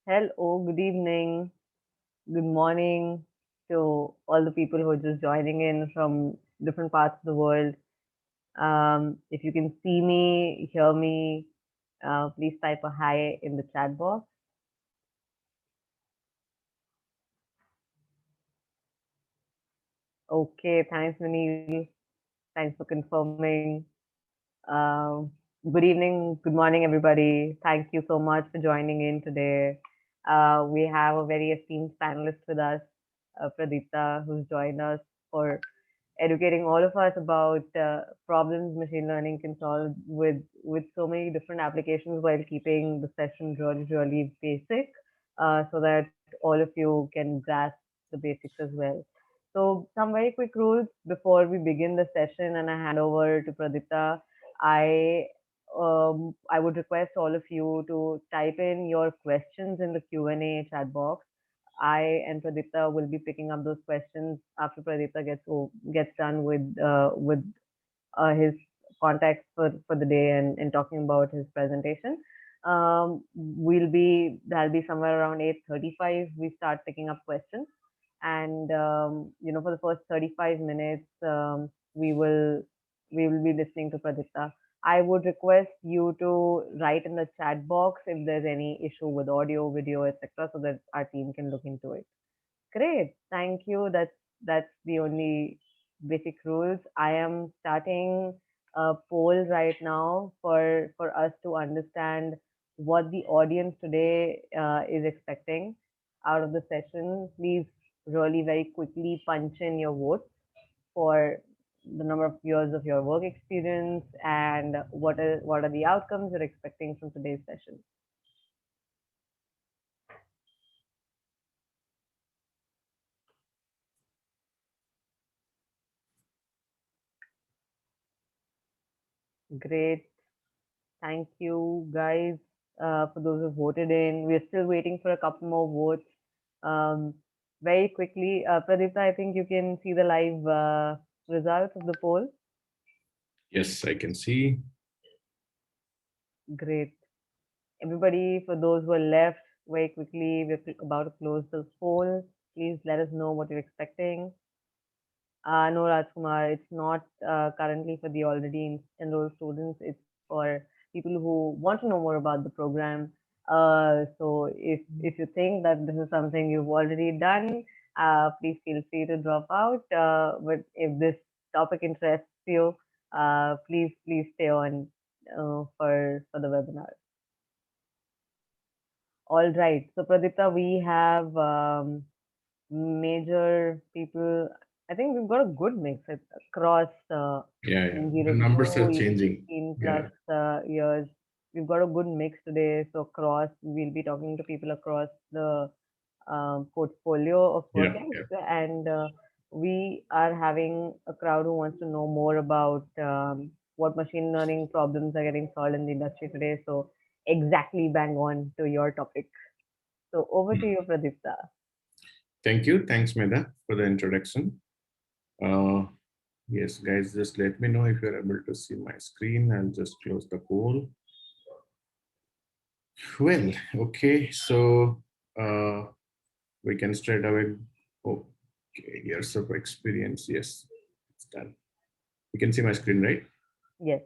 Hello, good evening, good morning to all the people who are just joining in from different parts of the world. If you can see me, hear me, please type a hi in the chat box. Okay, thanks, Manil. Thanks for confirming. Um, Good evening, good morning, everybody. Thank you so much for joining in today. We have a very esteemed panelist with us, Pradeepta, who's joined us for educating all of us about problems machine learning can solve with so many different applications while keeping the session really, really basic, so that all of you can grasp the basics as well. So some very quick rules before we begin the session and I hand over to Pradipta. I I would request all of you to type in your questions in the Q&A chat box. I and Pradipta will be picking up those questions after Pradipta gets done with his context for the day and talking about his presentation. That'll be somewhere around 8:35. We start picking up questions, and for the first 35 minutes, we will be listening to Pradipta. I would request you to write in the chat box if there's any issue with audio, video, etc., so that our team can look into it. Great. Thank you. That's the only basic rules. I am starting a poll right now for us to understand what the audience today is expecting out of the session. Please really very quickly punch in your votes for the number of years of your work experience and what are the outcomes you're expecting from today's session. Great. Thank you, guys, for those who voted in. We're still waiting for a couple more votes. Um, Very quickly, Pradipta, I think you can see the live results of the poll. Yes, I can see. Great. Everybody, for those who are left, very quickly, we're about to close the poll. Please let us know what you're expecting. No, Rajkumar, it's not currently for the already enrolled students. It's for people who want to know more about the program. So if you think that this is something you've already done, please feel free to drop out. But if this topic interests you, please stay on for the webinar. All right. So Pradipta, we have major people. I think we've got a good mix across Yeah. from The 0 to numbers are 2, changing. 15 plus Yeah. years. We've got a good mix today. So across, we'll be talking to people across the portfolio of Yeah. projects, Yeah. and we are having a crowd who wants to know more about what machine learning problems are getting solved in the industry today. So exactly bang on to your topic. So over to you, Pradipta. Thank you. Thanks, Meda, for the introduction. Uh, yes, guys, just let me know if you're able to see my screen. I'll just close the poll. Well, okay, so we can straight away. Okay, years of experience. Yes, it's done. You can see my screen, right? Yes.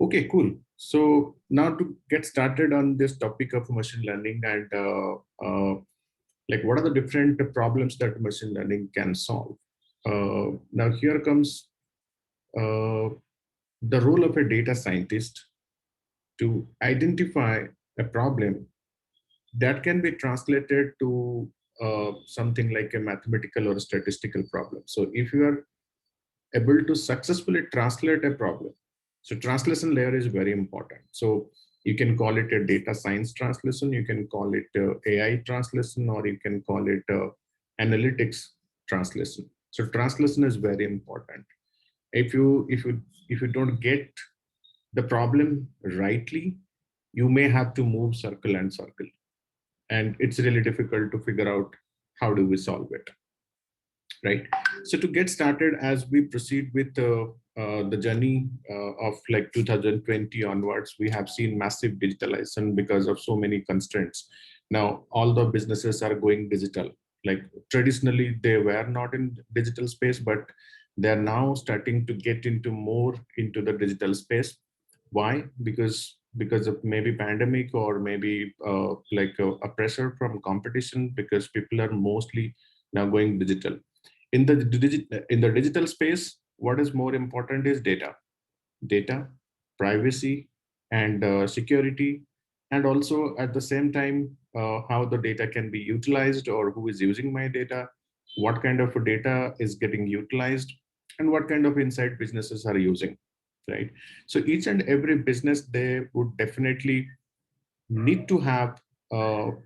Okay, cool. So now to get started on this topic of machine learning and like what are the different problems that machine learning can solve? Now here comes uh, the role of a data scientist to identify a problem that can be translated to something like a mathematical or a statistical problem. So if you are able to successfully translate a problem, so translation layer is very important. So you can call it a data science translation, you can call it AI translation, or you can call it analytics translation. So translation is very important. If you don't get the problem rightly, you may have to move circle and circle, and it's really difficult to figure out how do we solve it, right? So to get started, as we proceed with the journey of like 2020 onwards, we have seen massive digitalization because of so many constraints. Now, all the businesses are going digital. Like traditionally, they were not in digital space, but they're now starting to get into more into the digital space. Why? Because of maybe pandemic or maybe like a pressure from competition, because people are mostly now going digital. In the digital space, what is more important is data, privacy, and security, and also at the same time, how the data can be utilized, or who is using my data, what kind of data is getting utilized, and what kind of insight businesses are using, right? So each and every business, they would definitely need to have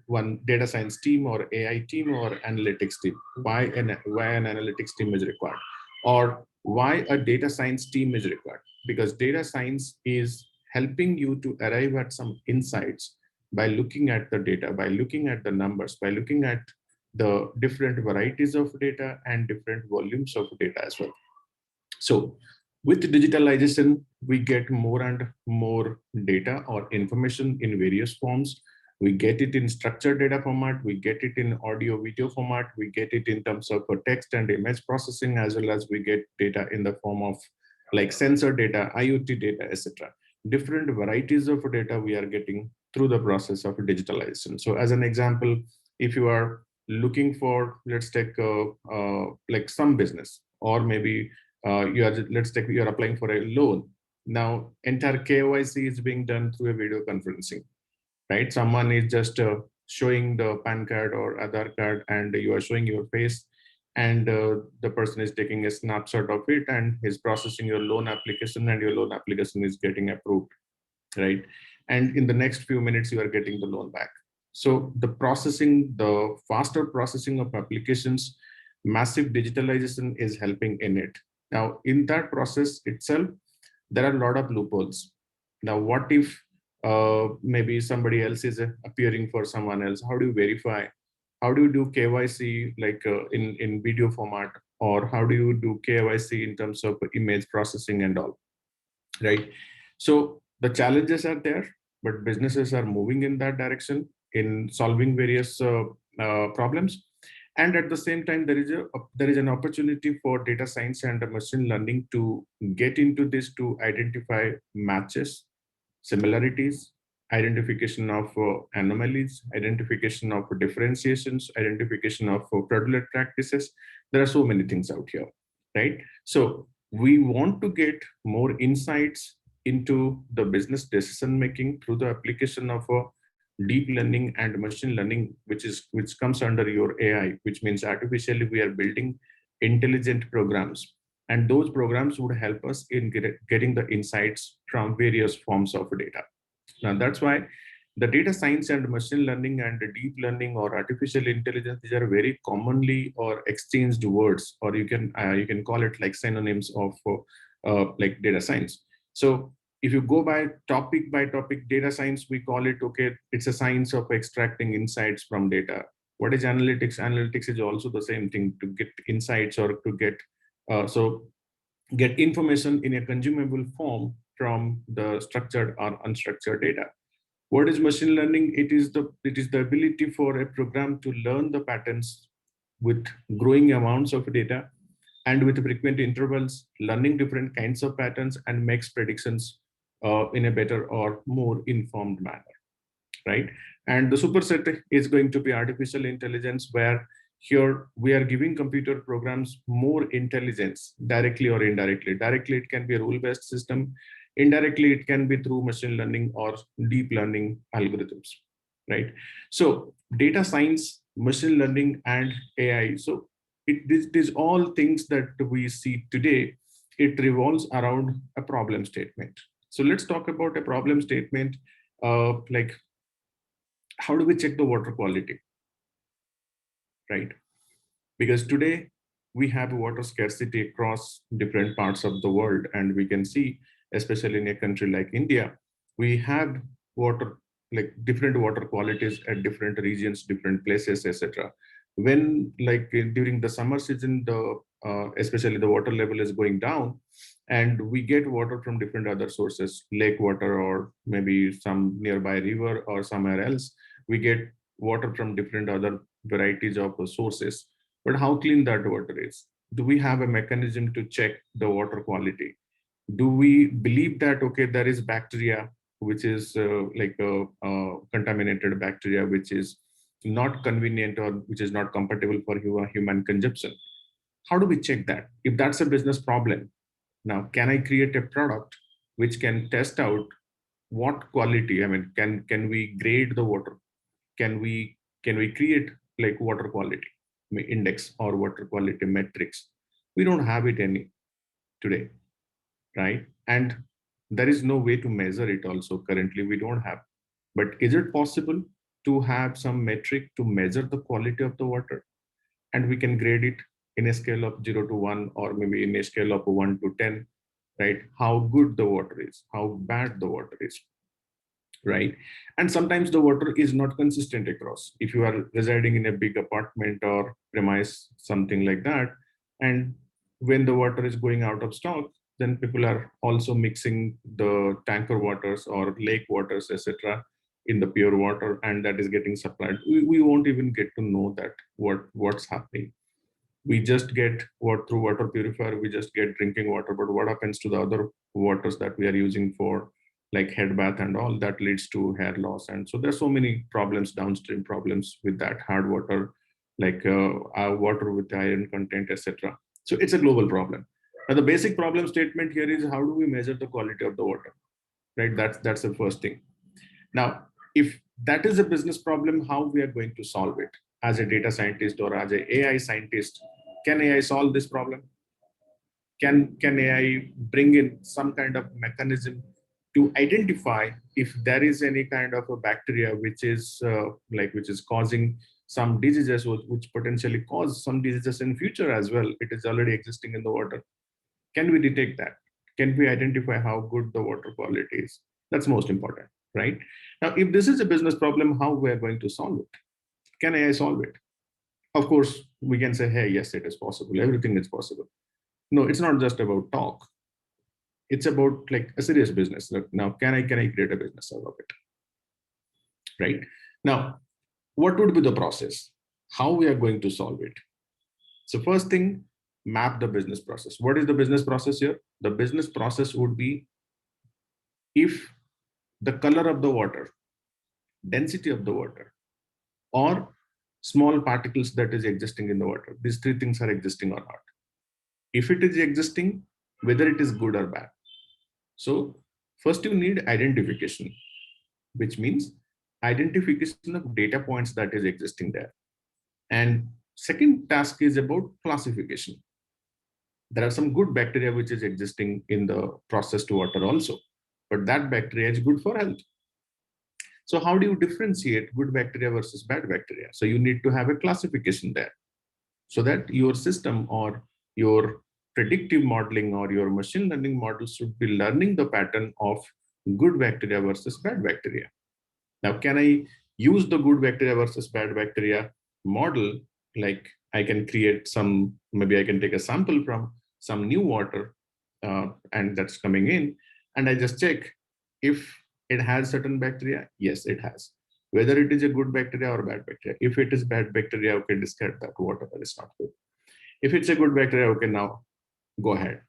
one data science team or AI team or analytics team. Why an analytics team is required, or why a data science team is required? Because data science is helping you to arrive at some insights by looking at the data, by looking at the numbers, by looking at the different varieties of data and different volumes of data as well. So with digitalization, we get more and more data or information in various forms. We get it in structured data format, we get it in audio video format, we get it in terms of text and image processing, as well as we get data in the form of like sensor data, IoT data, etc. Different varieties of data we are getting through the process of digitalization. So as an example, if you are looking for, let's take like some business, or maybe let's take, you're applying for a loan. Now entire KYC is being done through a video conferencing, right? Someone is just showing the PAN card or Aadhaar card, and you are showing your face, and the person is taking a snapshot of it and is processing your loan application, and your loan application is getting approved, right? And in the next few minutes, you are getting the loan back. So the processing, the faster processing of applications, massive digitalization is helping in it. Now, in that process itself, there are a lot of loopholes. Now, what if maybe somebody else is appearing for someone else? How do you verify? How do you do KYC like in video format? Or how do you do KYC in terms of image processing and all, right? So the challenges are there, but businesses are moving in that direction in solving various problems. And at the same time, there is an opportunity for data science and machine learning to get into this, to identify matches, similarities, identification of anomalies, identification of differentiations, identification of fraudulent practices. There are so many things out here, right? So we want to get more insights into the business decision making through the application of deep learning and machine learning, which comes under your AI, which means artificially we are building intelligent programs, and those programs would help us in getting the insights from various forms of data. Now that's why the data science and machine learning and deep learning or artificial intelligence, these are very commonly or exchanged words, or you can call it like synonyms of like data science. So if you go by topic data science, we call it, okay, it's a science of extracting insights from data. What is analytics? Analytics is also the same thing, to get insights or to get information in a consumable form from the structured or unstructured data. What is machine learning? It is the ability for a program to learn the patterns with growing amounts of data and with frequent intervals, learning different kinds of patterns and makes predictions in a better or more informed manner, right? And the superset is going to be artificial intelligence, where here we are giving computer programs more intelligence, directly or indirectly. Directly, it can be a rule-based system. Indirectly, it can be through machine learning or deep learning algorithms, right? So data science, machine learning, and AI. So it is all things that we see today. It revolves around a problem statement. So let's talk about a problem statement. Like, how do we check the water quality, right? Because today we have water scarcity across different parts of the world, and we can see, especially in a country like India, we have water, like different water qualities at different regions, different places, etc. When like during the summer season, especially the water level is going down, and we get water from different other sources, lake water or maybe some nearby river or somewhere else. We get water from different other varieties of sources. But how clean that water is? Do we have a mechanism to check the water quality? Do we believe that, okay, there is bacteria, which is like a contaminated bacteria, which is not convenient or which is not compatible for human consumption? How do we check that? If that's a business problem, now can I create a product which can test out what quality? I mean, can we grade the water? Can we create like water quality index or water quality metrics? We don't have it any today, right? And there is no way to measure it also. Currently we don't have. But is it possible to have some metric to measure the quality of the water, and we can grade it in a scale of 0 to 1, or maybe in a scale of 1 to 10, right? How good the water is, how bad the water is, right? And sometimes the water is not consistent across. If you are residing in a big apartment or premise, something like that, and when the water is going out of stock, then people are also mixing the tanker waters or lake waters, etc., in the pure water, and that is getting supplied. We won't even get to know that what's happening. We just get what through water purifier, we just get drinking water. But what happens to the other waters that we are using for like head bath and all? That leads to hair loss. And so there's so many problems, downstream problems with that hard water, like water with iron content, etc. So it's a global problem. Now the basic problem statement here is, how do we measure the quality of the water, right? That's the first thing. Now, if that is a business problem, how we are going to solve it? As a data scientist or as an AI scientist, can AI solve this problem? Can AI bring in some kind of mechanism to identify if there is any kind of a bacteria which is which is causing some diseases, which potentially cause some diseases in future as well? It is already existing in the water. Can we detect that? Can we identify how good the water quality is? That's most important, right? Now, if this is a business problem, how we are going to solve it? Can AI solve it? Of course, we can say, hey, yes, it is possible. Everything is possible. No, it's not just about talk. It's about like a serious business. Like, now, can I create a business out of it? Right? Now, what would be the process? How we are going to solve it? So first thing, map the business process. What is the business process here? The business process would be, if the color of the water, density of the water, or small particles that is existing in the water, these three things are existing or not. If it is existing, whether it is good or bad. So first you need identification, which means identification of data points that is existing there. And second task is about classification. There are some good bacteria which is existing in the processed water also, but that bacteria is good for health. So how do you differentiate good bacteria versus bad bacteria? So you need to have a classification there, so that your system or your predictive modeling or your machine learning model should be learning the pattern of good bacteria versus bad bacteria. Now, can I use the good bacteria versus bad bacteria model? Like, I can create some, maybe I can take a sample from some new water and that's coming in, and I just check if it has certain bacteria. Yes, it has. Whether it is a good bacteria or bad bacteria. If it is bad bacteria, okay, discard that water, that is not good. If it's a good bacteria, okay, now go ahead.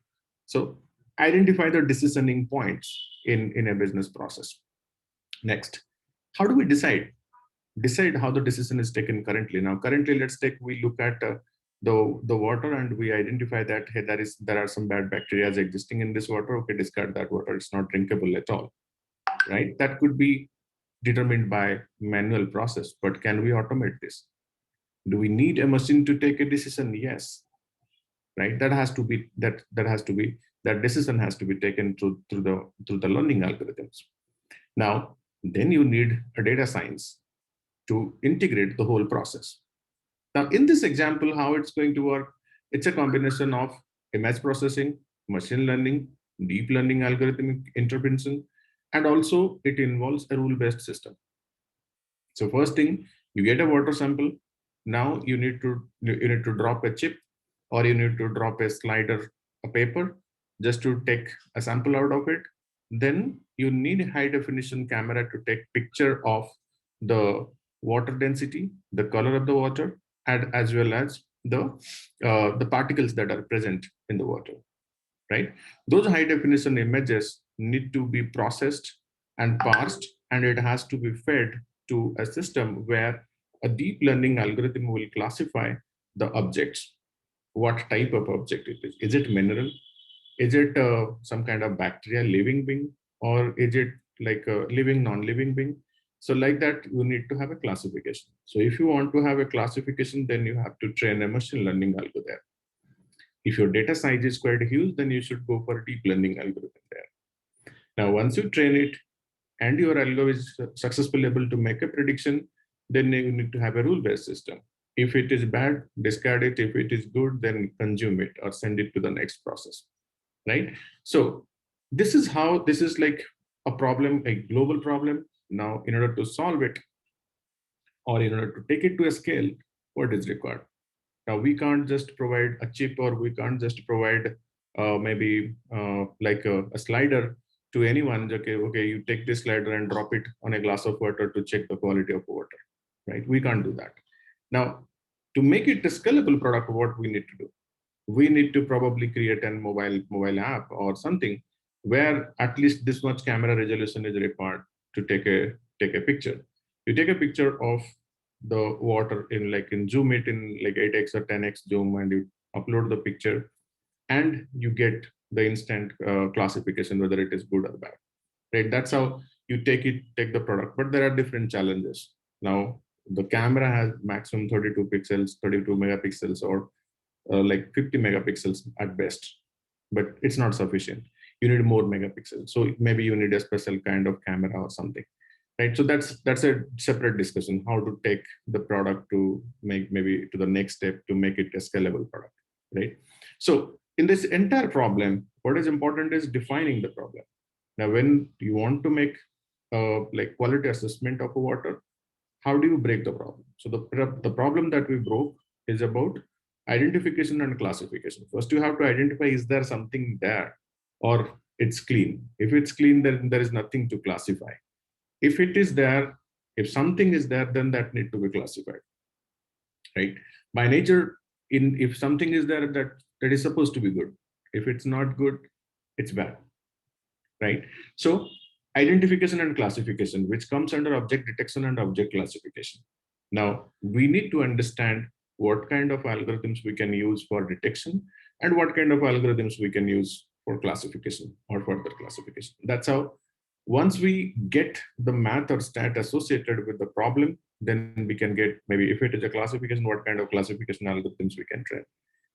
So identify the decisioning points in a business process. Next, how do we decide how the decision is taken currently? Now, currently, we look at the water, and we identify that, hey, there are some bad bacteria existing in this water. Okay, discard that water. It's not drinkable at all, right? That could be determined by manual process, but can we automate this? Do we need a machine to take a decision? Yes, right. That decision has to be taken through the learning algorithms. Now, then you need a data science to integrate the whole process. Now, in this example, how it's going to work, it's a combination of image processing, machine learning, deep learning algorithmic interpretation, and also it involves a rule-based system. So first thing, you get a water sample. Now you need to drop a chip or you need to drop a slider, a paper, just to take a sample out of it, then you need high definition camera to take picture of the water density, the color of the water, and as well as the particles that are present in the water, right? Those high definition images need to be processed and parsed, and it has to be fed to a system where a deep learning algorithm will classify the objects. What type of object it is? Is it mineral? Is it some kind of bacteria, living being, or is it like a living, non-living being? So like that, you need to have a classification. So if you want to have a classification, then you have to train a machine learning algorithm. If your data size is quite huge, then you should go for a deep learning algorithm there. Now, once you train it and your algo is successfully able to make a prediction, then you need to have a rule-based system. If it is bad, discard it. If it is good, then consume it or send it to the next process, right? So this is like a problem, a global problem. Now, in order to solve it, or in order to take it to a scale, what is required? Now, we can't just provide a chip, or we can't just provide maybe like a slider to anyone. Okay, you take this slider and drop it on a glass of water to check the quality of water, right? We can't do that. Now, to make it a scalable product, what we need to do? We need to probably create a mobile app or something where at least this much camera resolution is required to take a picture. You take a picture of the water in zoom it in like 8x or 10x zoom, and you upload the picture, and you get the instant classification whether it is good or bad, right? That's how you take the product. But there are different challenges. Now the camera has maximum 32 pixels, 32 megapixels, or like 50 megapixels at best, but it's not sufficient. You need more megapixels, so maybe you need a special kind of camera or something, right? So that's a separate discussion, how to take the product to make maybe to the next step to make it a scalable product, right? So in this entire problem, what is important is defining the problem. Now, when you want to make like quality assessment of water, how do you break the problem? So the problem that we broke is about identification and classification. First, you have to identify, is there something there, or it's clean? If it's clean, then there is nothing to classify. If it is there, if something is there, then that need to be classified, right? By nature, if something is there, that is supposed to be good. If it's not good, it's bad, right? So identification and classification, which comes under object detection and object classification. Now, we need to understand what kind of algorithms we can use for detection and what kind of algorithms we can use for classification or further classification. That's how, once we get the math or stat associated with the problem, then we can get, maybe if it is a classification, what kind of classification algorithms we can train.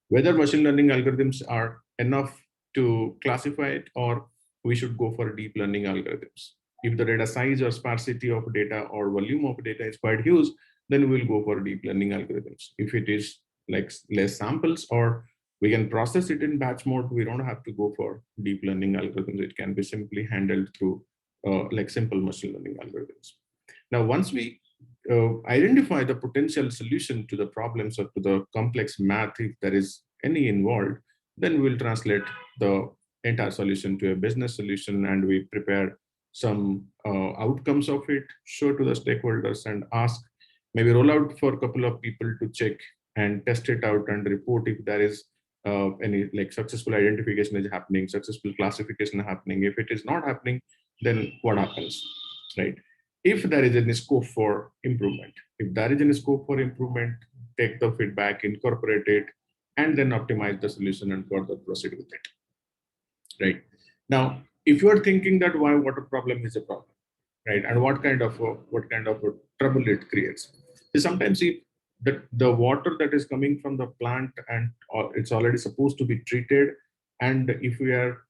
Whether machine learning algorithms are enough to classify it, or we should go for deep learning algorithms. If the data size or sparsity of data or volume of data is quite huge, then we'll go for deep learning algorithms. If it is like less samples, or we can process it in batch mode, we don't have to go for deep learning algorithms. It can be simply handled through like simple machine learning algorithms. Now, once we identify the potential solution to the problems or to the complex math, if there is any involved, then we'll translate the entire solution to a business solution, and we prepare some outcomes of it, show to the stakeholders, and ask, maybe roll out for a couple of people to check and test it out and report if there is any like successful identification is happening, successful classification happening. If it is not happening, then what happens, right? If there is any scope for improvement, if there is any scope for improvement, take the feedback, incorporate it, and then optimize the solution and further proceed with it, right? Now, if you are thinking that why water problem is a problem, right, and what kind of trouble it creates, is sometimes if the water that is coming from the plant and it's already supposed to be treated, and if we are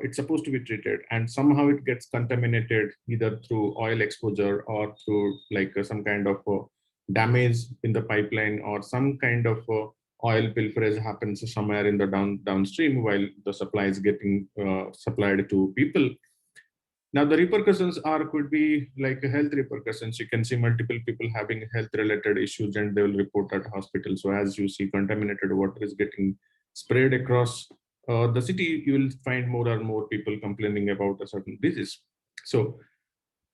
it's supposed to be treated, and somehow it gets contaminated either through oil exposure or through like some kind of damage in the pipeline, or some kind of oil pilferage happens somewhere in the downstream while the supply is getting supplied to people. Now the repercussions could be like health repercussions. You can see multiple people having health related issues and they will report at hospital. So as you see contaminated water is getting sprayed across the city, you will find more and more people complaining about a certain disease. So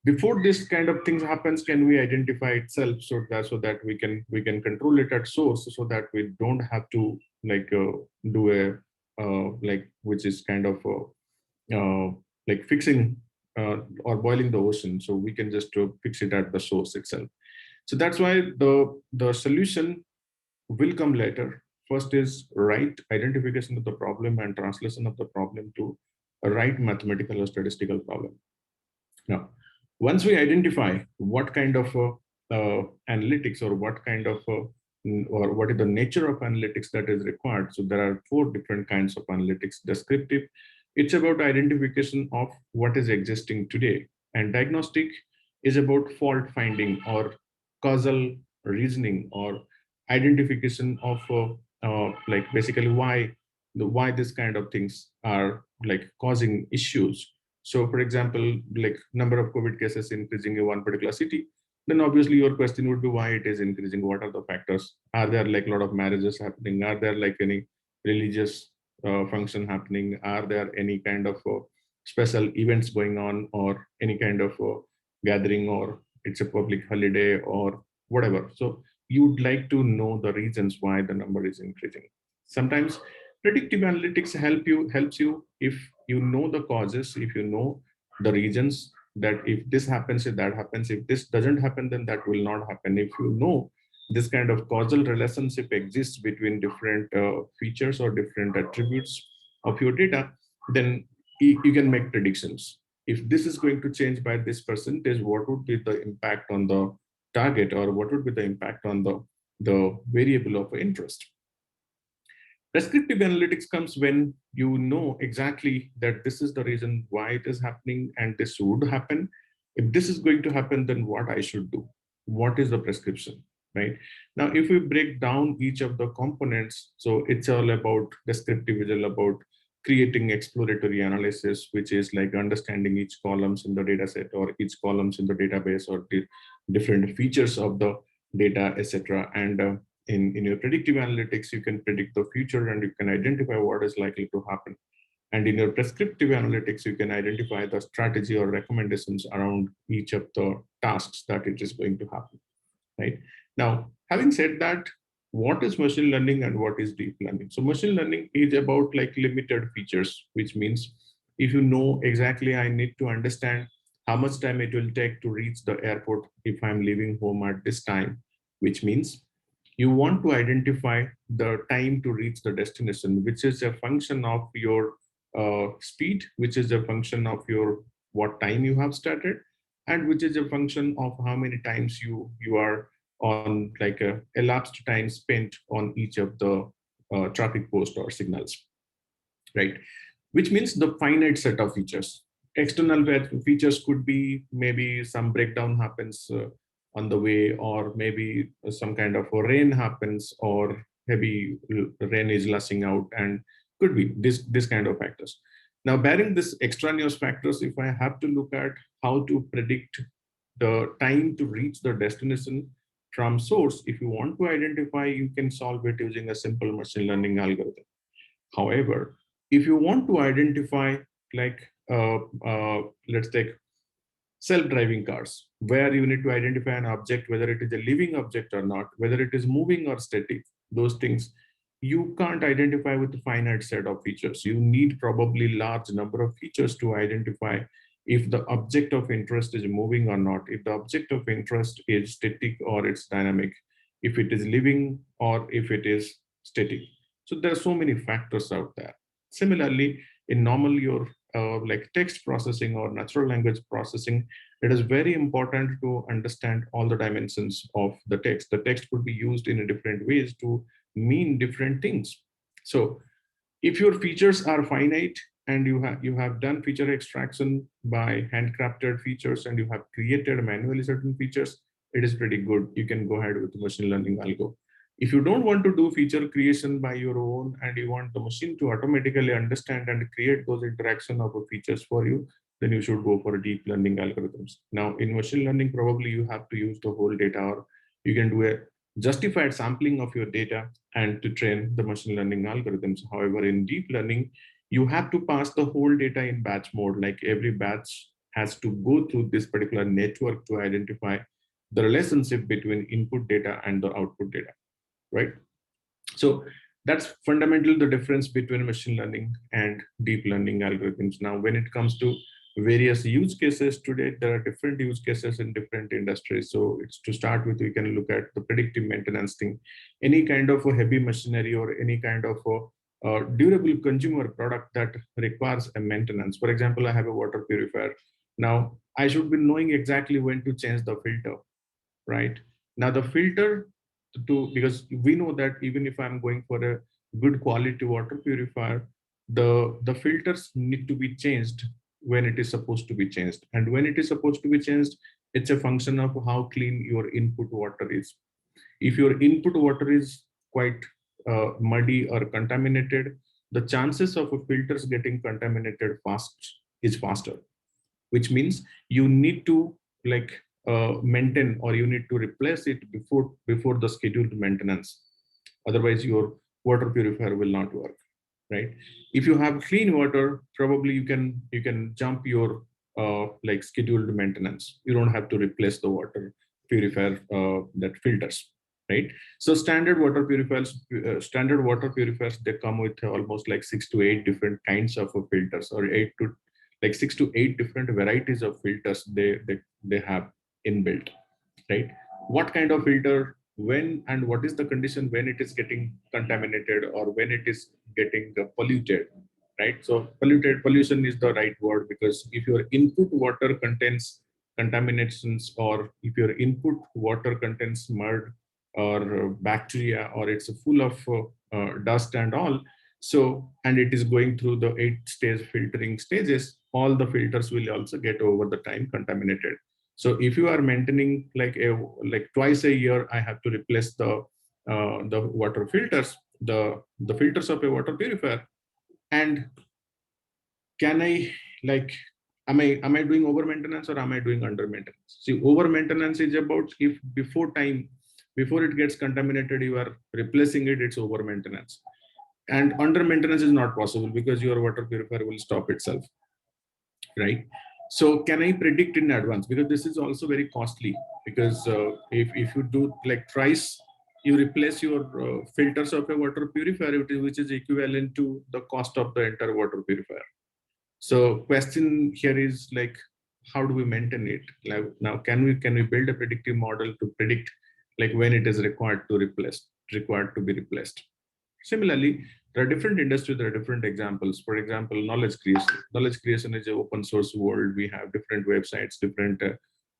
before this kind of things happens, can we identify itself so that we can control it at source, so that we don't have to do a like which is kind of like fixing or boiling the ocean. So we can just fix it at the source itself. So that's why the solution will come later. First is right identification of the problem and translation of the problem to a right mathematical or statistical problem. Now, once we identify what kind of analytics or what kind of or what is the nature of analytics that is required. So there are 4 different kinds of analytics. Descriptive, it's about identification of what is existing today. And diagnostic is about fault finding or causal reasoning or identification of like basically why this kind of things are like causing issues. So for example, like number of COVID cases increasing in one particular city, then obviously your question would be why it is increasing. What are the factors? Are there like a lot of marriages happening? Are there like any religious function happening? Are there any kind of special events going on, or any kind of gathering, or it's a public holiday or whatever? So you'd like to know the reasons why the number is increasing. Sometimes predictive analytics helps you if you know the causes, if you know the reasons, that if this happens, if that happens, if this doesn't happen, then that will not happen. If you know this kind of causal relationship exists between different features or different attributes of your data, then you can make predictions. If this is going to change by this percentage, what would be the impact on the target, or what would be the impact on the variable of interest? Prescriptive analytics comes when you know exactly that this is the reason why it is happening and this would happen. If this is going to happen, then what I should do? What is the prescription, right? Now, if we break down each of the components, so it's all about descriptive, it's all about creating exploratory analysis, which is like understanding each columns in the data set or each columns in the database or the different features of the data, etc. And in your predictive analytics, you can predict the future and you can identify what is likely to happen. And in your prescriptive analytics, you can identify the strategy or recommendations around each of the tasks that it is going to happen, right? Now, having said that, what is machine learning and what is deep learning? So machine learning is about like limited features, which means if you know exactly, I need to understand how much time it will take to reach the airport if I'm leaving home at this time, which means you want to identify the time to reach the destination, which is a function of your speed, which is a function of your what time you have started, and which is a function of how many times you are on like a elapsed time spent on each of the traffic posts or signals, right? Which means the finite set of features. External features could be maybe some breakdown happens on the way, or maybe some kind of a rain happens, or heavy rain is lashing out, and could be this kind of factors. Now, bearing this extraneous factors, if I have to look at how to predict the time to reach the destination from source, if you want to identify, you can solve it using a simple machine learning algorithm. However, if you want to identify like let's take self-driving cars, where you need to identify an object, whether it is a living object or not, whether it is moving or static, those things you can't identify with a finite set of features. You need probably large number of features to identify if the object of interest is moving or not, if the object of interest is static or it's dynamic, if it is living or if it is static. So there are so many factors out there. Similarly, in normal your like text processing or natural language processing, it is very important to understand all the dimensions of the text. The text could be used in different ways to mean different things. So if your features are finite and you have done feature extraction by handcrafted features and you have created manually certain features, it is pretty good. You can go ahead with the machine learning algo. If you don't want to do feature creation by your own and you want the machine to automatically understand and create those interaction of features for you, then you should go for deep learning algorithms. Now, in machine learning, probably you have to use the whole data, or you can do a justified sampling of your data and to train the machine learning algorithms. However, in deep learning, you have to pass the whole data in batch mode. Like every batch has to go through this particular network to identify the relationship between input data and the output data, right? So that's fundamental the difference between machine learning and deep learning algorithms. Now, when it comes to various use cases today, there are different use cases in different industries. So it's to start with, we can look at the predictive maintenance thing. Any kind of a heavy machinery or any kind of a durable consumer product that requires a maintenance. For example, I have a water purifier. Now, I should be knowing exactly when to change the filter, right? Now the filter because we know that even if I'm going for a good quality water purifier, the filters need to be changed when it is supposed to be changed. And when it is supposed to be changed, it's a function of how clean your input water is. If your input water is quite muddy or contaminated, the chances of filters getting contaminated is faster, which means you need to like maintain, or you need to replace it before the scheduled maintenance. Otherwise, your water purifier will not work, right? If you have clean water, probably you can jump your like scheduled maintenance. You don't have to replace the water purifier that filters, right? So standard water purifiers, they come with almost like 6 to 8 different kinds of filters, or 6 to 8 different varieties of filters they have inbuilt, right? What kind of filter, when, and what is the condition when it is getting contaminated or when it is getting polluted, right? So pollution is the right word, because if your input water contains contaminations, or if your input water contains mud or bacteria, or it's full of dust and all, so, and it is going through the 8-stage filtering stages, all the filters will also get over the time contaminated. So if you are maintaining like twice a year, I have to replace the water filters, the filters of a water purifier. And can I like, am I doing over maintenance or am I doing under maintenance? See, over maintenance is about if before it gets contaminated, you are replacing it, it's over maintenance. And under maintenance is not possible, because your water purifier will stop itself, right? So can I predict in advance? Because this is also very costly, because if you do like twice you replace your filters of a water purifier, which is equivalent to the cost of the entire water purifier. So question here is like, how do we maintain it? Like, now can we build a predictive model to predict like when it is required to be replaced? Similarly, there are different industries, there are different examples. For example, knowledge creation. Knowledge creation is an open source world. We have different websites, different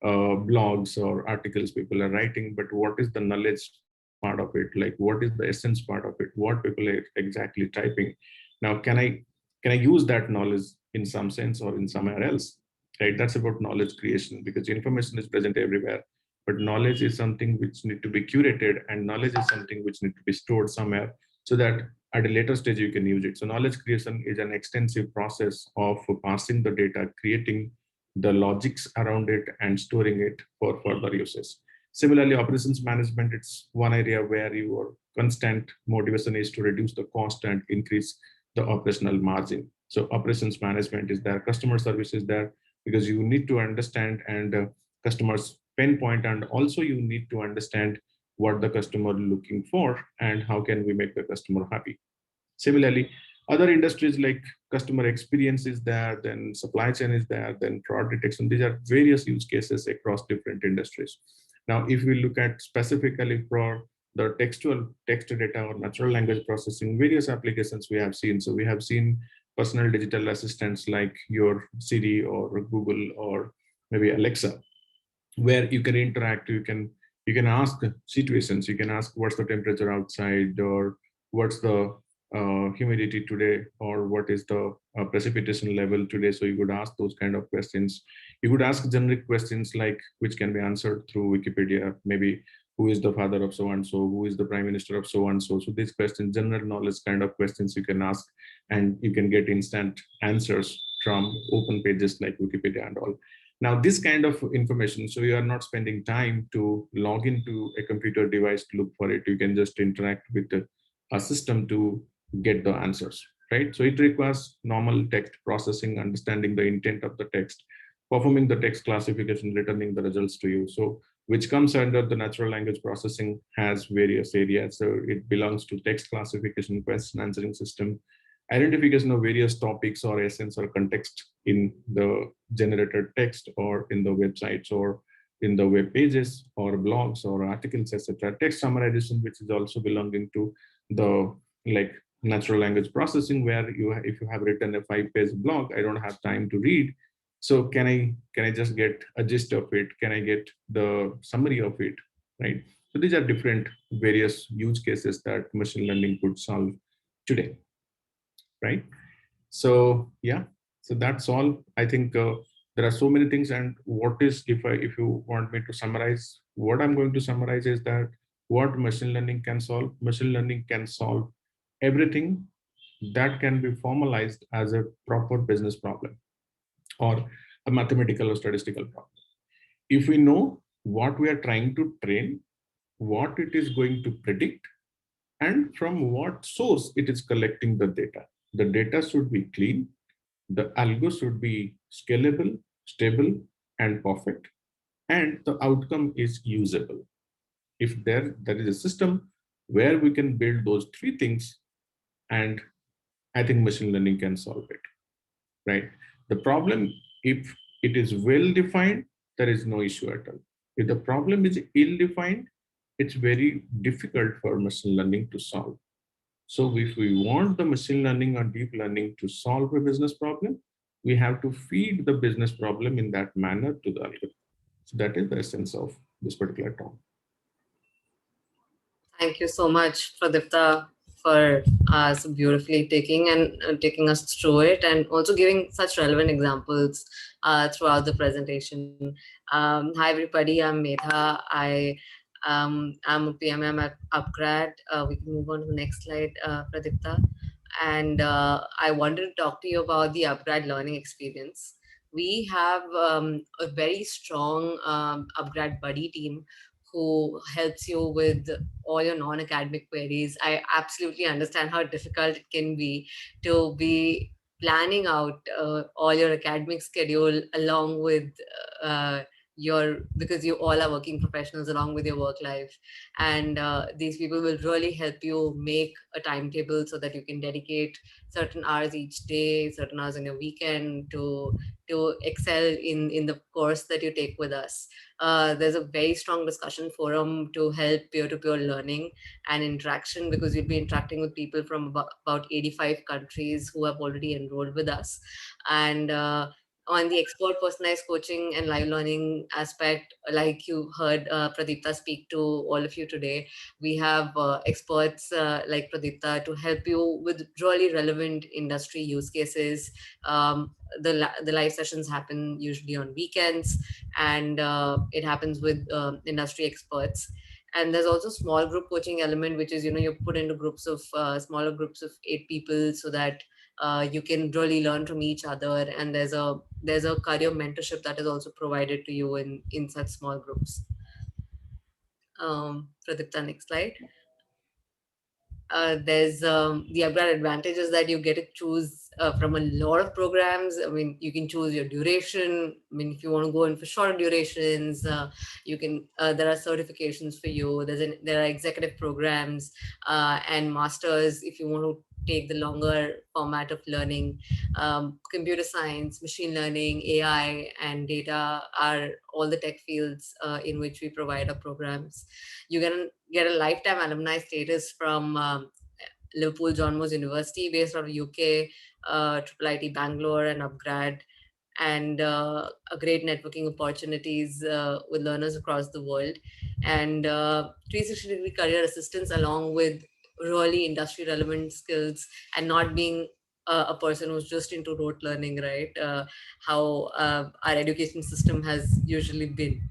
blogs or articles people are writing, but what is the knowledge part of it? Like, what is the essence part of it? What people are exactly typing? Now, can I use that knowledge in some sense or in somewhere else? Right? That's about knowledge creation, because information is present everywhere, but knowledge is something which need to be curated, and knowledge is something which need to be stored somewhere, so that at a later stage you can use it. So knowledge creation is an extensive process of parsing the data, creating the logics around it, and storing it for further uses. Similarly, operations management, it's one area where your constant motivation is to reduce the cost and increase the operational margin. So operations management is there, customer service is there, because you need to understand and customers pain point, and also you need to understand what the customer looking for and how can we make the customer happy. Similarly, other industries like customer experience is there, then supply chain is there, then fraud detection. These are various use cases across different industries. Now, if we look at specifically for the text data or natural language processing, various applications we have seen. So we have seen personal digital assistants like your Siri or Google or maybe Alexa, where you can interact, you can ask situations, you can ask what's the temperature outside, or what's the humidity today, or what is the precipitation level today. So you could ask those kind of questions. You could ask generic questions like, which can be answered through Wikipedia, maybe who is the father of so and so, who is the prime minister of so and so. So these questions, general knowledge kind of questions you can ask, and you can get instant answers from open pages like Wikipedia and all. Now, this kind of information, so you are not spending time to log into a computer device to look for it. You can just interact with a system to get the answers, right? So it requires normal text processing, understanding the intent of the text, performing the text classification, returning the results to you. So which comes under the natural language processing, has various areas. So it belongs to text classification, question answering system, identification of various topics or essence or context in the generated text or in the websites or in the web pages or blogs or articles, etc. Text summarization, which is also belonging to the like natural language processing, where if you have written a 5-page blog, I don't have time to read. So can I just get a gist of it? Can I get the summary of it, right? So these are different various use cases that machine learning could solve today, right? So yeah, so that's all. I think there are so many things. And what is, if you want me to summarize, what I'm going to summarize is that what machine learning can solve. Machine learning can solve everything that can be formalized as a proper business problem or a mathematical or statistical problem. If we know what we are trying to train, what it is going to predict, and from what source it is collecting the data. The data should be clean, the algo should be scalable, stable, and perfect, and the outcome is usable. If there is a system where we can build those three things, and I think machine learning can solve it, right? The problem, if it is well defined, there is no issue at all. If the problem is ill defined, it's very difficult for machine learning to solve. So if we want the machine learning or deep learning to solve a business problem, we have to feed the business problem in that manner to the algorithm. So that is the essence of this particular talk. Thank you so much, Pradeepta, for so beautifully taking us through it, and also giving such relevant examples throughout the presentation. Hi everybody, I'm Medha. I'm a PMM at Upgrad. We can move on to the next slide, Pradeepta. And I wanted to talk to you about the Upgrad learning experience. We have a very strong Upgrad buddy team who helps you with all your non-academic queries. I absolutely understand how difficult it can be to be planning out all your academic schedule along with because you all are working professionals along with your work life. And these people will really help you make a timetable so that you can dedicate certain hours each day, certain hours on your weekend to excel in the course that you take with us. There's a very strong discussion forum to help peer-to-peer learning and interaction, because you'll be interacting with people from about 85 countries who have already enrolled with us. And on the expert personalized coaching and live learning aspect, like you heard Pradeepta speak to all of you today, we have experts like Pradeepta to help you with really relevant industry use cases. The live sessions happen usually on weekends, and it happens with industry experts. And there's also small group coaching element, which is, you put into groups of smaller groups of 8 people, so that you can really learn from each other. And there's a career mentorship that is also provided to you in such small groups. Pradeepta, next slide. There's the Upgrad advantages that you get to choose from a lot of programs. I mean, you can choose your duration. I mean, if you want to go in for short durations, you can. There are certifications for you. There are executive programs and masters if you want to take the longer format of learning. Computer science, machine learning, AI, and data are all the tech fields in which we provide our programs. You can get a lifetime alumni status from Liverpool John Moores University, based out of UK, Triple IT Bangalore, and Upgrad, and a great networking opportunities with learners across the world, and 360-degree career assistance, along with really industry relevant skills, and not being a person who's just into rote learning, right? How our education system has usually been.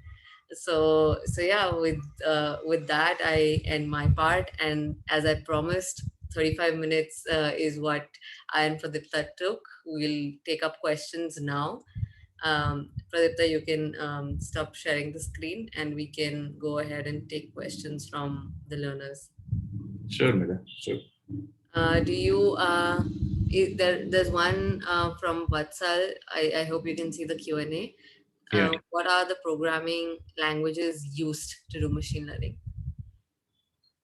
So yeah, with that I end my part, and as I promised, 35 minutes is what I and Pradeepta took. We'll take up questions now. Pradeepta, you can stop sharing the screen and we can go ahead and take questions from the learners. Sure, Mega. Sure. There's one from Vatsal. I hope you can see the Q&A. Yeah. What are the programming languages used to do machine learning?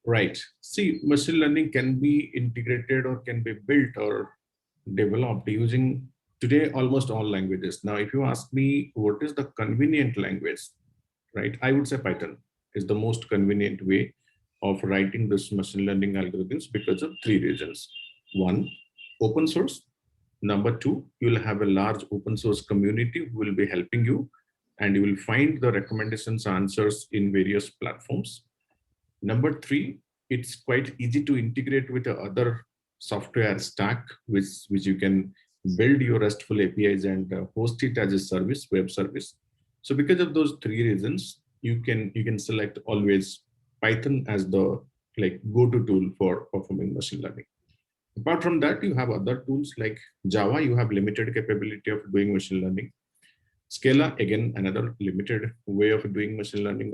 Right. See, machine learning can be integrated or can be built or developed using today almost all languages. Now, if you ask me what is the convenient language, right, I would say Python is the most convenient way of writing this machine learning algorithms because of three reasons. One, open source. Number two, you will have a large open source community who will be helping you, and you will find the recommendations answers in various platforms. Number three, it's quite easy to integrate with the other software stack, which you can build your RESTful APIs and host it as a service, web service. So because of those three reasons, you can select always Python as the go-to tool for performing machine learning. Apart from that, you have other tools like Java. You have limited capability of doing machine learning. Scala, again, another limited way of doing machine learning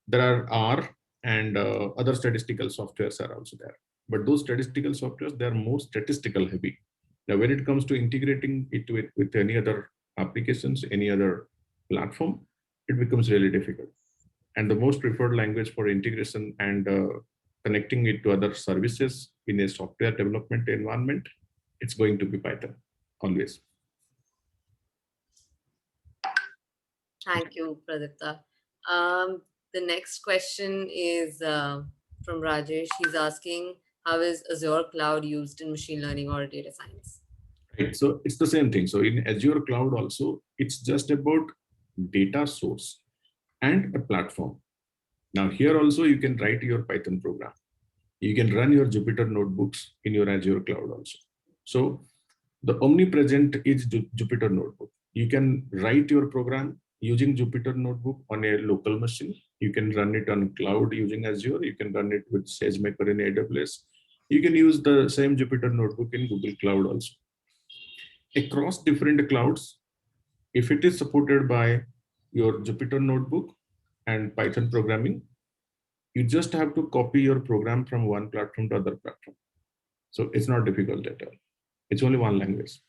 There are R and other statistical softwares are also there. But those statistical softwares, they are more statistical heavy. Now, when it comes to integrating it with any other applications, any other platform, it becomes really difficult. And the most preferred language for integration and connecting it to other services in a software development environment, it's going to be Python, always. Thank you, Pradeepta. The next question is from Rajesh. He's asking, how is Azure Cloud used in machine learning or data science? Right. So it's the same thing. So in Azure Cloud also, it's just about data source and a platform. Now here also you can write your Python program. You can run your Jupyter notebooks in your Azure Cloud also. So the omnipresent is Jupyter notebook. You can write your program using Jupyter notebook on a local machine. You can run it on cloud using Azure. You can run it with SageMaker in AWS. You can use the same Jupyter notebook in Google Cloud also. Across different clouds, if it is supported by your Jupyter notebook and Python programming, you just have to copy your program from one platform to other platform. So it's not difficult at all. It's only one language.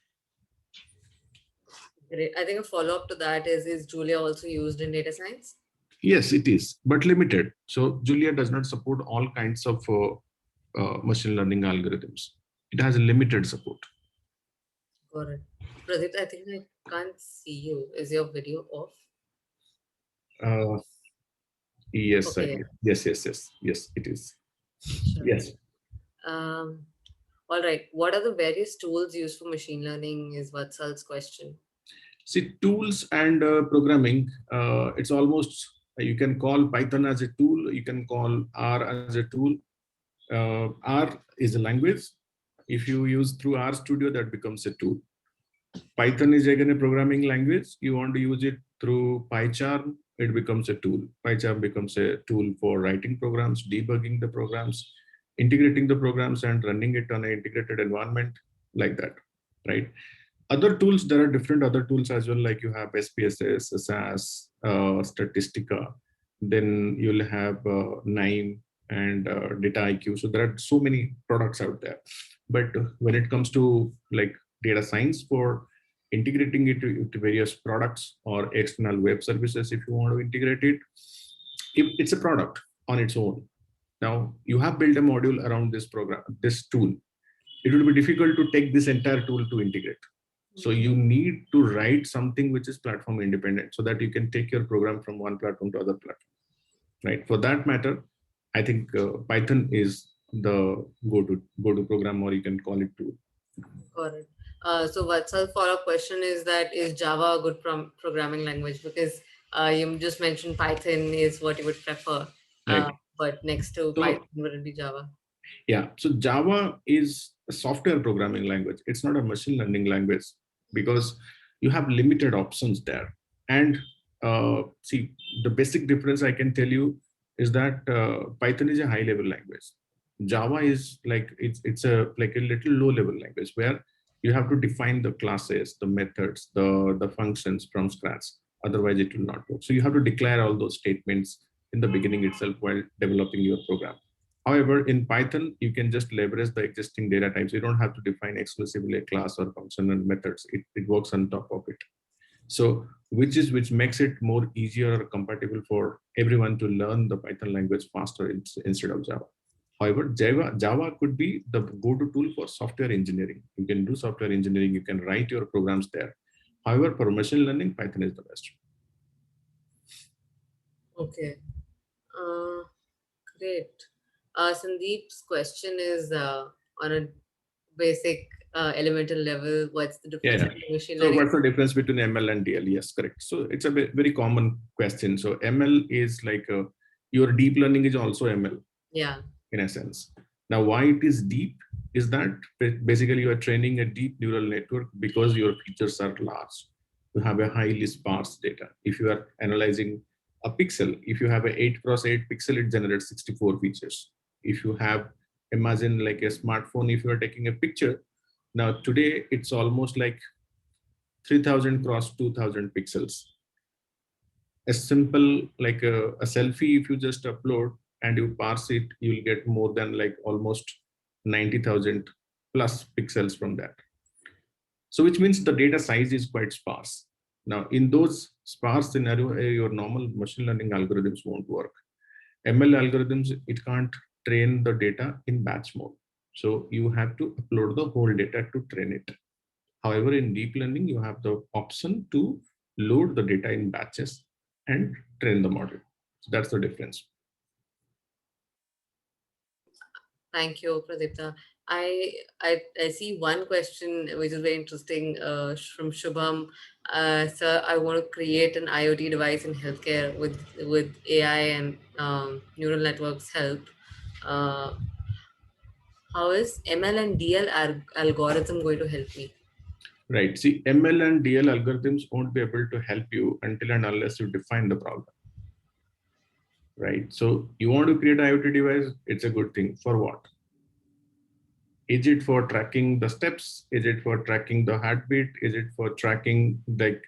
Great. I think a follow-up to that is Julia also used in data science? Yes, it is, but limited. So Julia does not support all kinds of machine learning algorithms. It has a limited support. Got it. Pradeep, I think I can't see you. Is your video off? Yes, Okay. yes, it is. Sure. Yes. All right. What are the various tools used for machine learning is Vatsal's question. See, tools and programming, it's almost, you can call Python as a tool, you can call R as a tool. R is a language. If you use through RStudio, that becomes a tool. Python is again a programming language. You want to use it through PyCharm, it becomes a tool. PyCharm becomes a tool for writing programs, debugging the programs, integrating the programs and running it on an integrated environment like that, right? Other tools, there are different other tools as well, like you have SPSS, SAS, Statistica, then you'll have NIME and Data IQ. So there are so many products out there. But when it comes to like data science for integrating it to various products or external web services, if you want to integrate it, it's a product on its own. Now you have built a module around this program, this tool. It will be difficult to take this entire tool to integrate. So you need to write something which is platform independent so that you can take your program from one platform to other platform, right? For that matter, I think Python is the go-to program, or you can call it tool. Got it. So Vatsal's follow-up question is that, is Java a good programming language? Because you just mentioned Python is what you would prefer, Right. but next to Python would it be Java? Yeah, so Java is a software programming language. It's not a machine learning language because you have limited options there. And see, the basic difference I can tell you is that Python is a high-level language. Java is like, it's a like a little low level language where you have to define the classes, the methods, the functions from scratch. Otherwise it will not work. So you have to declare all those statements in the beginning itself while developing your program. However, in Python, you can just leverage the existing data types. You don't have to define exclusively a class or function and methods. It works on top of it. So which makes it more easier or compatible for everyone to learn the Python language faster instead of Java. However, Java could be the go-to tool for software engineering. You can do software engineering, you can write your programs there. However, for machine learning, Python is the best. Okay, great. Sandeep's question is on a basic elemental level. What's the difference Yeah. between machine So learning? what's the difference between ML and DL? Yes, correct. So it's a very common question. So ML is like your deep learning is also ML. Yeah. In a sense. Now, why it is deep is that basically you are training a deep neural network because your features are large. You have a highly sparse data. If you are analyzing a pixel, if you have an 8x8 pixel, it generates 64 features. If you have, imagine like a smartphone, if you are taking a picture, now today it's almost like 3000 cross 2000 pixels. A simple like a selfie, if you just upload and you parse it, you'll get more than like almost 90,000 plus pixels from that. So which means the data size is quite sparse. Now in those sparse scenario, your normal machine learning algorithms won't work. ML algorithms, it can't train the data in batch mode. So you have to upload the whole data to train it. However, in deep learning, you have the option to load the data in batches and train the model. So that's the difference. Thank you, Pradeepta. I see one question which is very interesting from Shubham. Sir, I want to create an IoT device in healthcare with AI and neural networks help. Uh, how is ML and DL algorithm going to help me? Right. See, ML and DL algorithms won't be able to help you until and unless you define the problem. Right. So you want to create an IoT device, it's a good thing. For what? Is it for tracking the steps? Is it for tracking the heartbeat? Is it for tracking like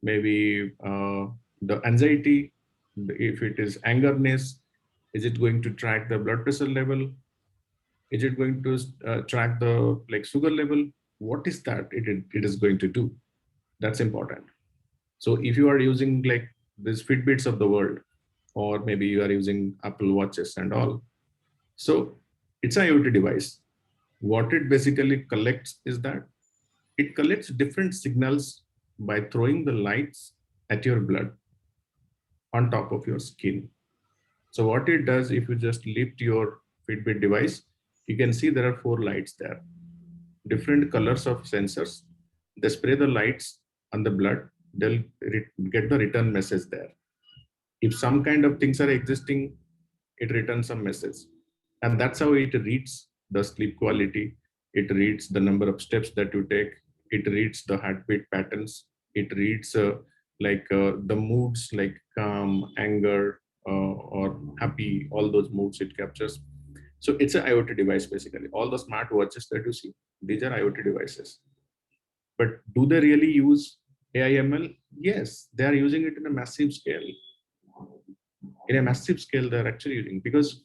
maybe the anxiety? If it is angerness, is it going to track the blood pressure level? Is it going to track the like sugar level? What is that it is going to do? That's important. So if you are using like these Fitbits of the world, or maybe you are using Apple Watches and all, so it's an IoT device. What it basically collects is that it collects different signals by throwing the lights at your blood on top of your skin. So what it does, if you just lift your Fitbit device, you can see there are 4 lights there, different colors of sensors. They spray the lights on the blood, they'll get the return message there. If some kind of things are existing, it returns some message. And that's how it reads the sleep quality. It reads the number of steps that you take. It reads the heartbeat patterns. It reads the moods like calm, anger, or happy, all those moods it captures. So it's an IoT device basically. All the smart watches that you see, these are IoT devices. But do they really use AI/ML? Yes, they are using it in a massive scale. In a massive scale, they're actually using, because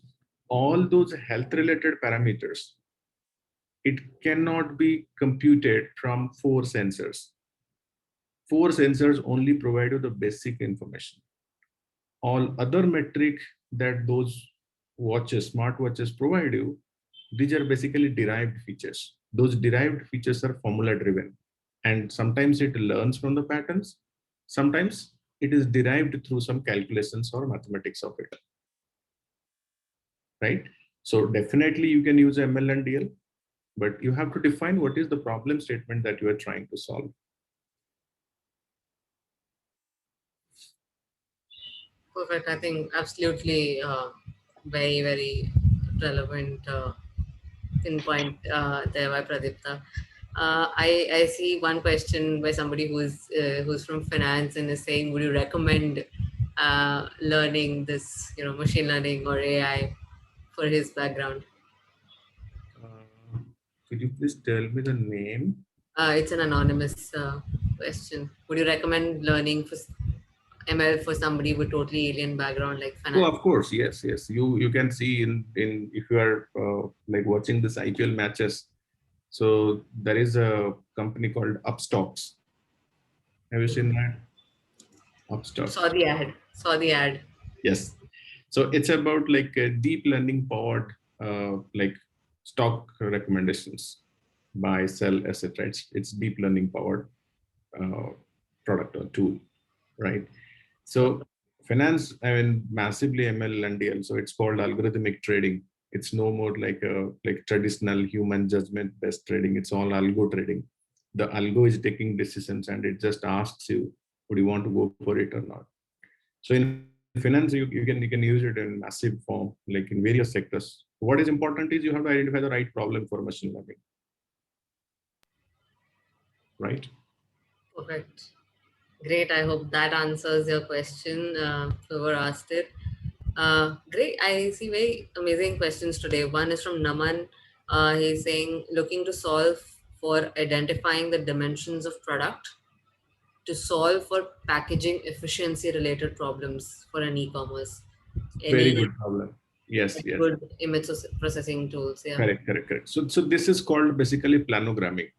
all those health related parameters, it cannot be computed from 4 sensors. 4 sensors only provide you the basic information. All other metric that those watches, smart watches provide you, these are basically derived features. Those derived features are formula driven. And sometimes it learns from the patterns. Sometimes it is derived through some calculations or mathematics of it. Right? So definitely you can use ML and DL, but you have to define what is the problem statement that you are trying to solve. Perfect. I think absolutely very, very relevant pinpoint there by Pradeepta. I see one question by somebody who's from finance and is saying, would you recommend learning this, machine learning or AI for his background? Could you please tell me the name? It's an anonymous question. Would you recommend learning for ML for somebody with totally alien background like Oh, finance? of course, yes, yes. You can see in if you are like watching this IPL matches. So there is a company called Upstocks. Have you seen that? Saw Upstocks. the ad. Saw the ad. Yes. So it's about like a deep learning powered like stock recommendations, buy, sell, etc. It's deep learning powered uh, product or tool, right? So finance, I mean, massively ML and DL. So it's called algorithmic trading. It's no more like a like traditional human judgment based trading. It's all algo trading. The algo is taking decisions and it just asks you, would you want to go for it or not? So in finance, you can use it in massive form, like in various sectors. What is important is you have to identify the right problem for machine learning, right? Perfect. Great. I hope that answers your question, whoever asked it. Great. I see very amazing questions today. One is from Naman. He's saying, looking to solve for identifying the dimensions of product to solve for packaging efficiency related problems for an e-commerce. Very Any good problem. Yes, yes. good image processing tools? Yeah. Correct, correct, correct. So this is called basically planogramming.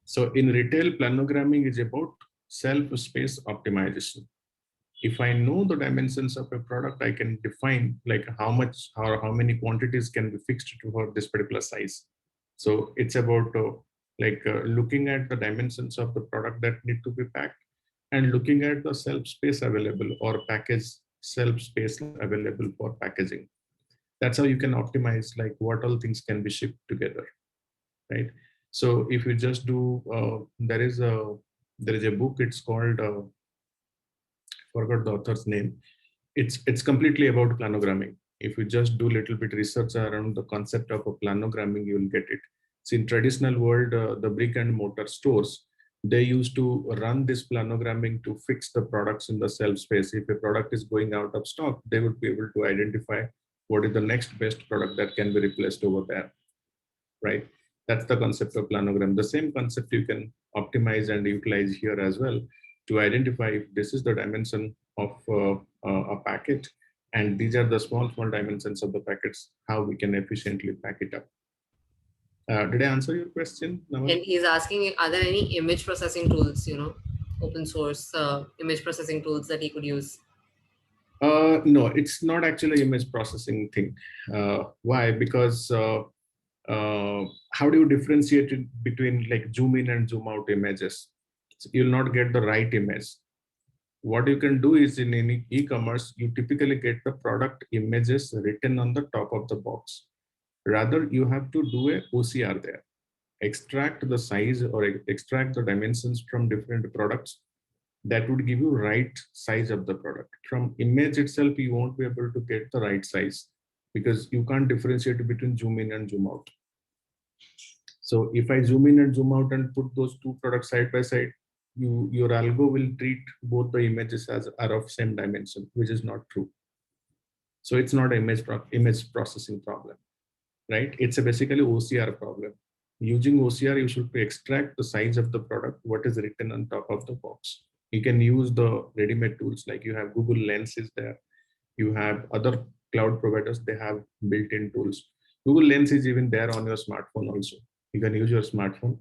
So in retail, planogramming is about self-space optimization. If I know the dimensions of a product, I can define like how much or how many quantities can be fixed for this particular size. So it's about looking at the dimensions of the product that need to be packed and looking at the shelf space available or package shelf space available for packaging. That's how you can optimize like what all things can be shipped together, right? So if you just do, there is a book. It's called forgot the author's name. It's completely about planogramming. If you just do a little bit research around the concept of a planogramming, you will get it. So in traditional world, the brick and mortar stores, they used to run this planogramming to fix the products in the shelf space. If a product is going out of stock, they would be able to identify what is the next best product that can be replaced over there, right? That's the concept of planogram. The same concept you can optimize and utilize here as well to identify if this is the dimension of a packet, and these are the small dimensions of the packets, how we can efficiently pack it up. Did I answer your question, Naman? And he's asking, are there any image processing tools, open source image processing tools that he could use? No, it's not actually image processing thing. Why? Because how do you differentiate it between like zoom in and zoom out images? So you'll not get the right image. What you can do is in any e-commerce, you typically get the product images written on the top of the box. Rather, you have to do a OCR there, extract the size or extract the dimensions from different products that would give you right size of the product. From image itself, you won't be able to get the right size because you can't differentiate between zoom in and zoom out. So if I zoom in and zoom out and put those two products side by side, your algo will treat both the images as are of same dimension, which is not true. So it's not an image processing problem, right? It's a basically OCR problem. Using OCR, you should extract the size of the product, what is written on top of the box. You can use the ready-made tools, like you have Google Lens is there. You have other cloud providers, they have built-in tools. Google Lens is even there on your smartphone also. You can use your smartphone,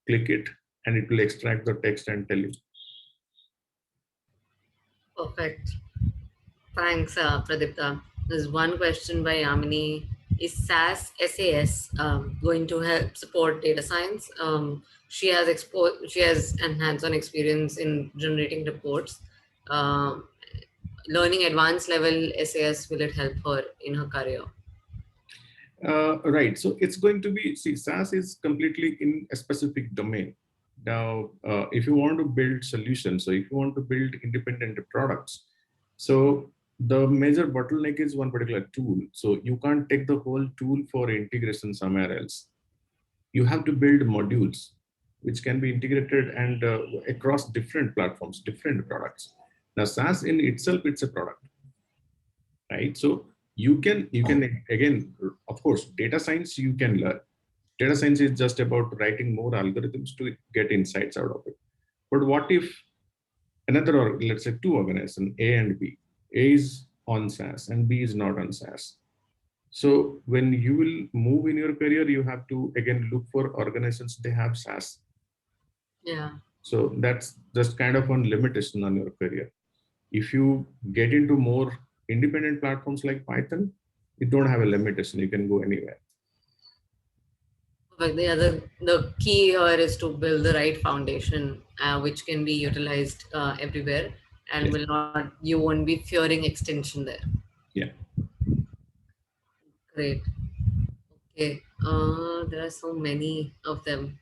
click it, and it will extract the text and tell you. Perfect. Thanks, Pradeepta. There's one question by Yamini. Is SAS going to help support data science? She has an hands-on experience in generating reports. Learning advanced level SAS, will it help her in her career? Right. So it's going to be, see, SAS is completely in a specific domain. Now, if you want to build solutions, so if you want to build independent products, so the major bottleneck is one particular tool. So you can't take the whole tool for integration somewhere else. You have to build modules which can be integrated and across different platforms, different products. Now, SAS in itself, it's a product, right? So you can again, of course, data science you can learn. Data science is just about writing more algorithms to get insights out of it. But what if another, or let's say two organizations, A and B, A is on SaaS and B is not on SaaS. So when you will move in your career, you have to again look for organizations they have SaaS. Yeah. So that's just kind of one limitation on your career. If you get into more independent platforms like Python, you don't have a limitation. You can go anywhere. But the key here is to build the right foundation, which can be utilized everywhere, and Yes. you won't be fearing extension there. Yeah. Great. Okay. There are so many of them.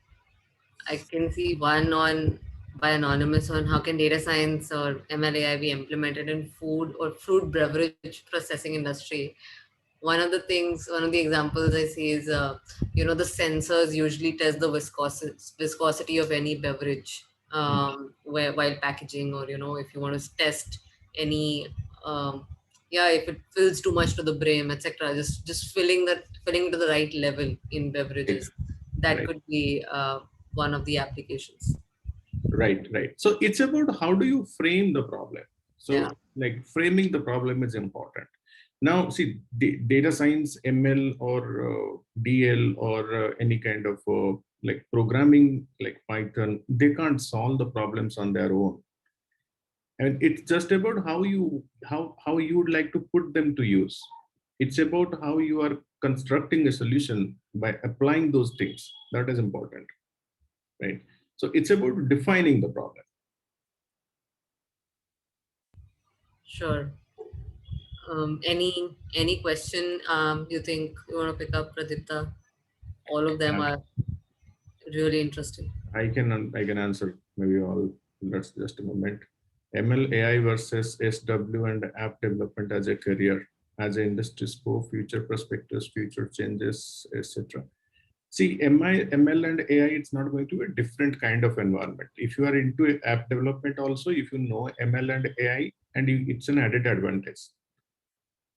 I can see one on by Anonymous on how can data science or MLAI be implemented in food or fruit beverage processing industry. One of the examples I see is, the sensors usually test the viscosity of any beverage while packaging, or, if you want to test any, if it fills too much to the brim, etc. Just filling to the right level in beverages. That Right. could be one of the applications. Right. So it's about how do you frame the problem. Yeah. So like framing the problem is important. Now, see, data science, ML or DL or any kind of like programming like Python, they can't solve the problems on their own. And it's just about how you would like to put them to use. It's about how you are constructing a solution by applying those things. That is important, right? So it's about defining the problem. Sure. Any question you think you want to pick up, Pradipta? All of them Uh, are really interesting. I can answer maybe all. That's just a moment. ML AI versus SW and app development as a career, as an industry scope, future perspectives, future changes, etc. See, ML and AI, it's not going to be a different kind of environment. If you are into app development also, if you know ML and AI, and it's an added advantage,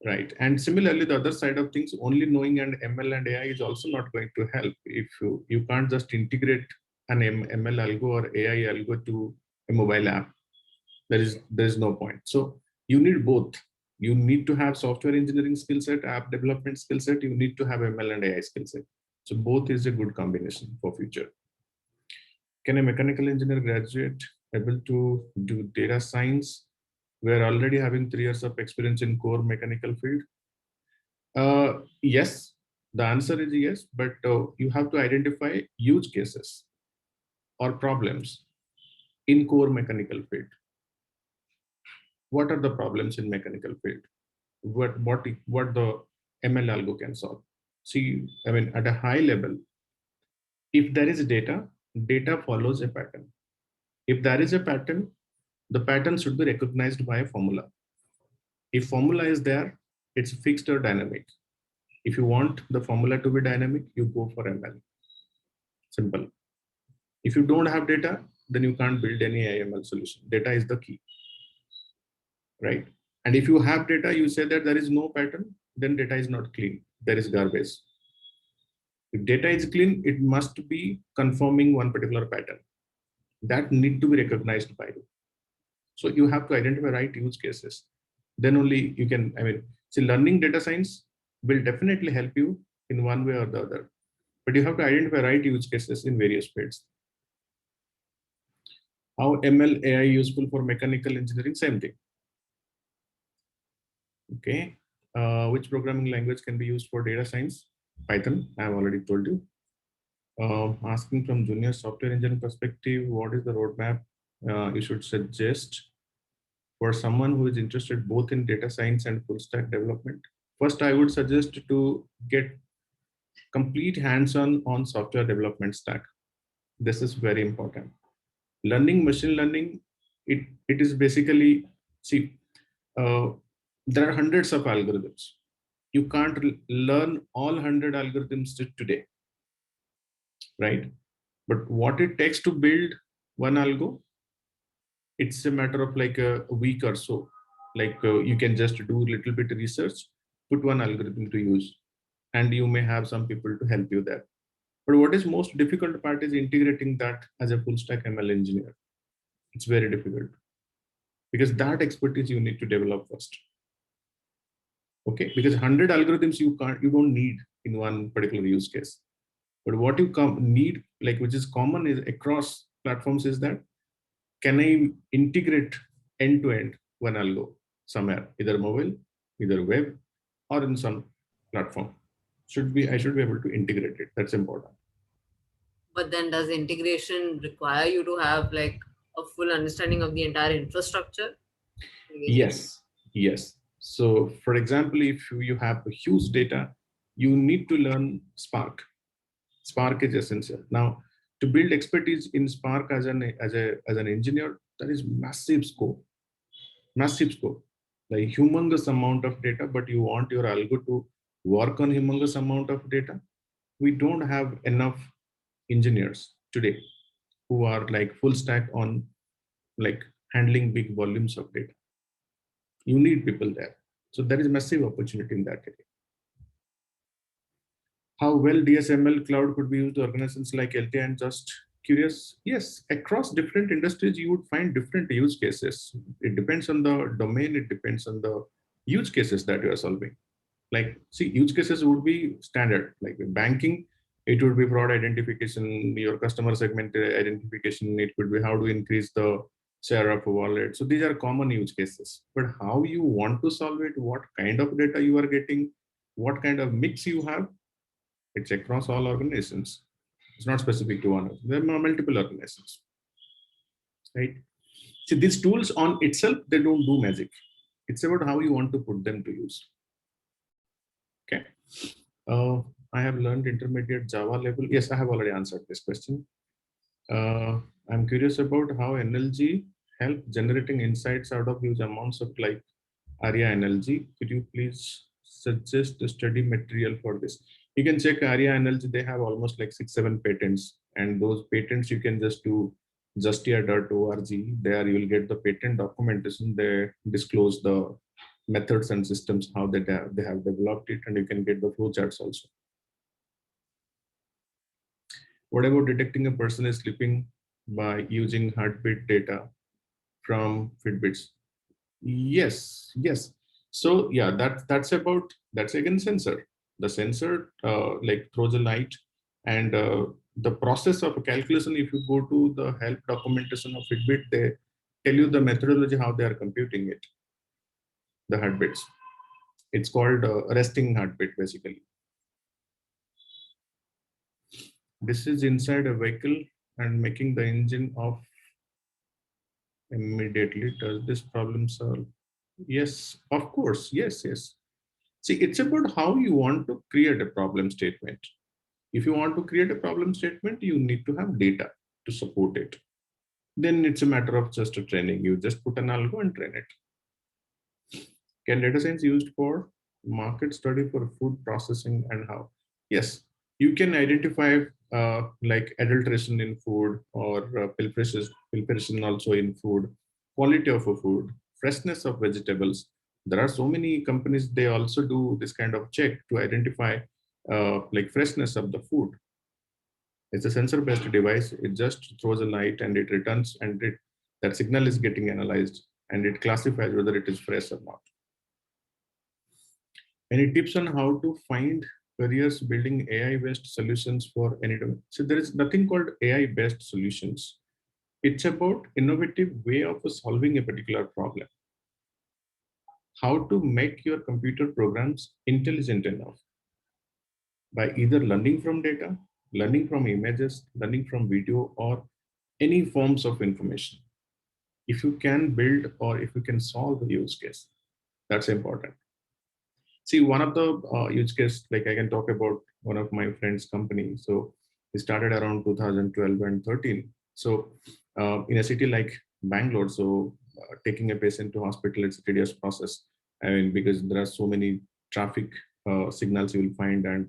right? And similarly, the other side of things, only knowing and ML and AI is also not going to help. If you can't just integrate an ML algo or AI algo to a mobile app, there is no point. So you need both. You need to have software engineering skill set, app development skill set. You need to have ML and AI skill set. So both is a good combination for future. Can a mechanical engineer graduate able to do data science? We're already having 3 years of experience in core mechanical field. Yes, the answer is yes, but you have to identify use cases or problems in core mechanical field. What are the problems in mechanical field? What the ML algo can solve? See, I mean, at a high level, if there is data, data follows a pattern. If there is a pattern, the pattern should be recognized by a formula. If formula is there, it's fixed or dynamic. If you want the formula to be dynamic, you go for ML. Simple. If you don't have data, then you can't build any AML solution. Data is the key, right? And if you have data, you say that there is no pattern, then data is not clean. There is garbage. If data is clean, it must be conforming one particular pattern. That need to be recognized by you. So you have to identify right use cases. Then only you can, I mean, see, learning data science will definitely help you in one way or the other. But you have to identify right use cases in various fields. How ML AI useful for mechanical engineering? Same thing. Okay. Which programming language can be used for data science? Python, I've already told you. Asking from junior software engineering perspective, what is the roadmap you should suggest for someone who is interested both in data science and full stack development? First, I would suggest to get complete hands-on on software development stack. This is very important. Learning machine learning, it is basically, see, uh, there are hundreds of algorithms. You can't learn all 100 algorithms today, right? But what it takes to build one algo, it's a matter of like a week or so. Like you can just do a little bit of research, put one algorithm to use, and you may have some people to help you there. But what is most difficult part is integrating that as a full stack ML engineer. It's very difficult because that expertise you need to develop first. Okay, because 100 algorithms you don't need in one particular use case. But what you need, like which is common is across platforms, is that can I integrate end to end one algo somewhere, either mobile, either web, or in some platform. I should be able to integrate it. That's important. But then does integration require you to have like a full understanding of the entire infrastructure? Yes, yes. So for example, if you have a huge data, you need to learn Spark. Spark is essential. Now, to build expertise in Spark as an engineer, that is massive scope. Massive scope. Like humongous amount of data, but you want your algo to work on humongous amount of data. We don't have enough engineers today who are like full stack on like handling big volumes of data. You need people there. So there is massive opportunity in that area. How well DSML cloud could be used to organizations like LT, and just curious. Yes, across different industries, you would find different use cases. It depends on the domain. It depends on the use cases that you are solving. Like, see, use cases would be standard. Like in banking, it would be fraud identification, your customer segment identification. It could be how to increase the share of a wallet. So these are common use cases. But how you want to solve it, what kind of data you are getting, what kind of mix you have, it's across all organizations. It's not specific to one. There are multiple organizations, right? See, these tools on itself, they don't do magic. It's about how you want to put them to use. Okay. I have learned intermediate Java level. Yes, I have already answered this question. I'm curious about how NLG help generating insights out of huge amounts of like ARIA NLG. Could you please suggest a study material for this? You can check ARIA NLG. They have almost like 6-7 patents, and those patents you can just do justia.org. There you will get the patent documentation. They disclose the methods and systems, how they have developed it, and you can get the flowcharts also. What about detecting a person is sleeping by using heartbeat data from Fitbits? Yes, yes. So yeah, that's again sensor. The sensor like throws a light, and the process of calculation. If you go to the help documentation of Fitbit, they tell you the methodology how they are computing it. The heartbeats. It's called resting heartbeat basically. This is inside a vehicle and making the engine off immediately. Does this problem solve? Yes, of course. Yes, yes. See, it's about how you want to create a problem statement. If you want to create a problem statement, you need to have data to support it. Then it's a matter of just a training. You just put an algo and train it. Can data science used for market study for food processing and how? Yes, you can identify like adulteration in food or pilferation also in food, quality of a food, freshness of vegetables. There are so many companies, they also do this kind of check to identify like freshness of the food. It's a sensor-based device. It just throws a light and it returns, and that signal is getting analyzed and it classifies whether it is fresh or not. Any tips on how to find careers building AI-based solutions for any domain? So there is nothing called AI-based solutions. It's about innovative way of solving a particular problem. How to make your computer programs intelligent enough by either learning from data, learning from images, learning from video, or any forms of information. If you can build or if you can solve a use case, that's important. See, one of the use case, like I can talk about one of my friend's company. So he started around 2012 and 13. So in a city like Bangalore, so taking a patient to hospital, it's a tedious process. I mean, because there are so many traffic signals you will find, and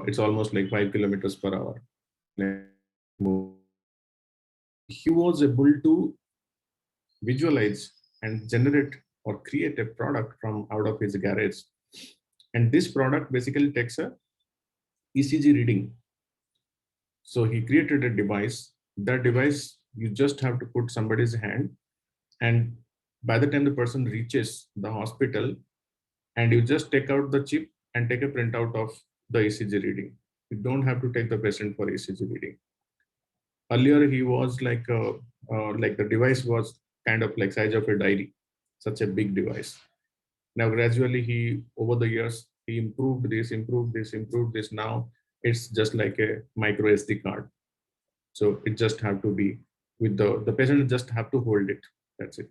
it's almost like 5 kilometers per hour. He was able to visualize and generate or create a product from out of his garage. And this product basically takes a ECG reading So he created a device. That device, you just have to put somebody's hand, and by the time the person reaches the hospital, and you just take out the chip and take a printout of the ECG reading. You don't have to take the patient for ECG reading. Earlier, he was like the device was kind of like size of a diary, such a big device. Now, gradually, over the years, he improved this, improved this, improved this. Now it's just like a micro SD card. So it just have to be with the patient just have to hold it. That's it.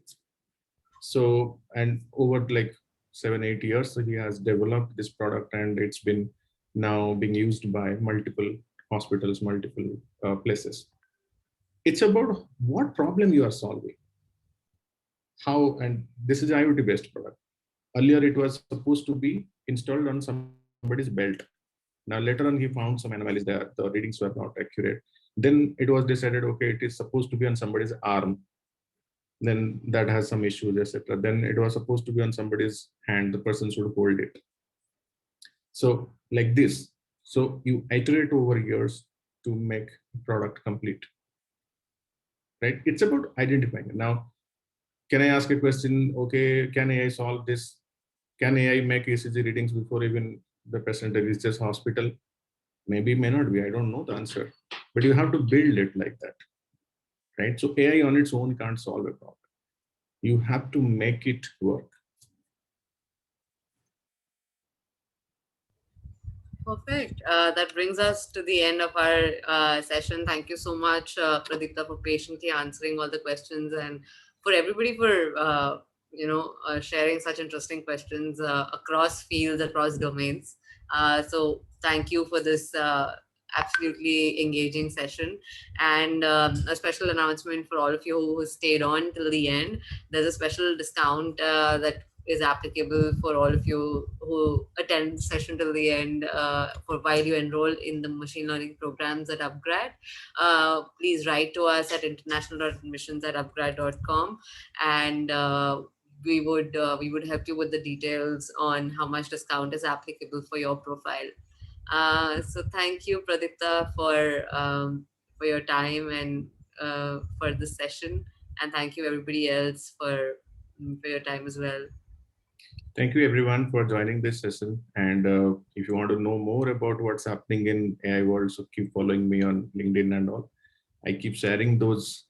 So, and over like 7-8 years, he has developed this product, and it's been now being used by multiple hospitals, multiple places. It's about what problem you are solving. How, and this is IoT based product. Earlier, it was supposed to be installed on somebody's belt. Now, later on, he found some anomalies there. The readings were not accurate. Then it was decided, okay, it is supposed to be on somebody's arm. Then that has some issues, etc. Then it was supposed to be on somebody's hand. The person should hold it. So like this. So you iterate over years to make a product complete. Right? It's about identifying it. Now, can I ask a question? Okay, can AI solve this? Can AI make ECG readings before even the patient reaches hospital? Maybe, may not be. I don't know the answer. But you have to build it like that. Right? So AI on its own can't solve a problem. You have to make it work. Perfect. That brings us to the end of our session. Thank you so much, Pradeepta, for patiently answering all the questions, and for everybody for sharing such interesting questions across fields, across domains. So thank you for this absolutely engaging session, and a special announcement for all of you who stayed on till the end. There's a special discount that is applicable for all of you who attend the session till the end for while you enroll in the machine learning programs at Upgrad. Please write to us at international.admissions@upgrad.com, and we would help you with the details on how much discount is applicable for your profile. So thank you, Pradeepta, for your time and for this session, and thank you everybody else for your time as well. Thank you everyone for joining this session. And if you want to know more about what's happening in AI world, so keep following me on LinkedIn and all. I keep sharing those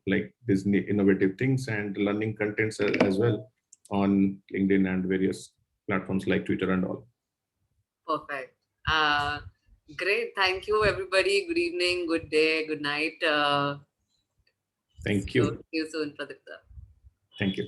like these innovative things and learning contents as well on LinkedIn and various platforms like Twitter and all. Perfect. Great. Thank you, everybody. Good evening, good day, good night. Thank you. See you soon, Pradeepta. Thank you.